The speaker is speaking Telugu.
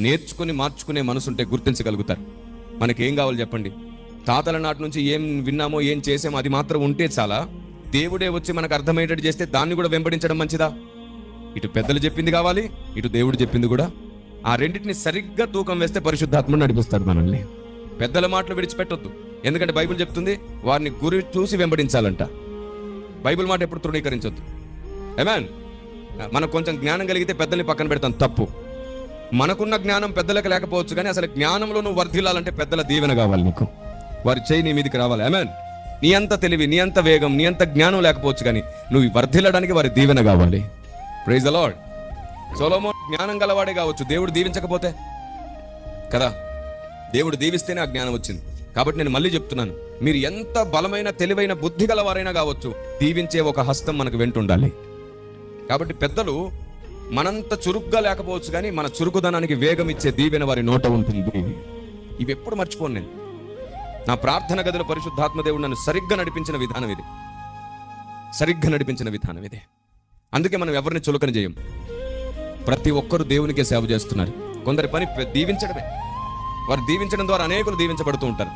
నేర్చుకుని మార్చుకునే మనసు ఉంటే గుర్తించగలుగుతారు. మనకేం కావాలి చెప్పండి? తాతల నాటి నుంచి ఏం విన్నామో ఏం చేసామో అది మాత్రం ఉంటే చాలా. దేవుడే వచ్చి మనకు అర్థమయ్యేటట్టు చేస్తే దాన్ని కూడా వెంబడించడం మంచిదా? ఇటు పెద్దలు చెప్పింది కావాలి, ఇటు దేవుడు చెప్పింది కూడా. ఆ రెండింటిని సరిగ్గా తూకం వేస్తే పరిశుద్ధాత్ముడు నడిపిస్తాడు మనల్ని. పెద్దల మాటలు విడిచిపెట్టొద్దు, ఎందుకంటే బైబిల్ చెప్తుంది వారిని గురి చూసి వెంబడించాలంట. బైబిల్ మాట ఎప్పుడు తృణీకరించొద్దు. ఆమేన్. మనకు కొంచెం జ్ఞానం కలిగితే పెద్దల్ని పక్కన పెడతాం, తప్పు. మనకున్న జ్ఞానం పెద్దలకు లేకపోవచ్చు, కానీ అసలు జ్ఞానంలో నువ్వు వర్ధిల్లాలంటే పెద్దల దీవెన కావాలి నీకు. వారి చేయి నీ మీదకి రావాలి. ఆమేన్. నీ అంత తెలివి, నీ అంత వేగం, నీ అంత జ్ఞానం లేకపోవచ్చు, కానీ నువ్వు వర్ధిల్లడానికి వారి దీవెన కావాలి. Praise the lord. సొలొమోను జ్ఞానం గలవాడే కావచ్చు, దేవుడు దీవించకపోతే కదా. దేవుడు దీవిస్తేనే ఆ జ్ఞానం వచ్చింది. కాబట్టి నేను మళ్ళీ చెప్తున్నాను, మీరు ఎంత బలమైన తెలివైన బుద్ధి గలవారైనా కావచ్చు, దీవించే ఒక హస్తం మనకు వెంటుండాలి. కాబట్టి పెద్దలు మనంత చురుగ్గా లేకపోవచ్చు, కానీ మన చురుకుదనానికి వేగం ఇచ్చే దీవెన వారి నోట ఉంటుంది. ఇవి ఎప్పుడు మర్చిపోను నేను. నా ప్రార్థన గదిలో పరిశుద్ధాత్మ దేవుడు నన్ను సరిగ్గా నడిపించిన విధానం ఇది, సరిగ్గా నడిపించిన విధానం ఇది. అందుకే మనం ఎవరిని చులకన చేయం. ప్రతి ఒక్కరు దేవునికే సేవ చేస్తున్నారు. కొందరి పని దీవించడమే. వారు దీవించడం ద్వారా అనేకులు దీవించబడుతూ ఉంటారు.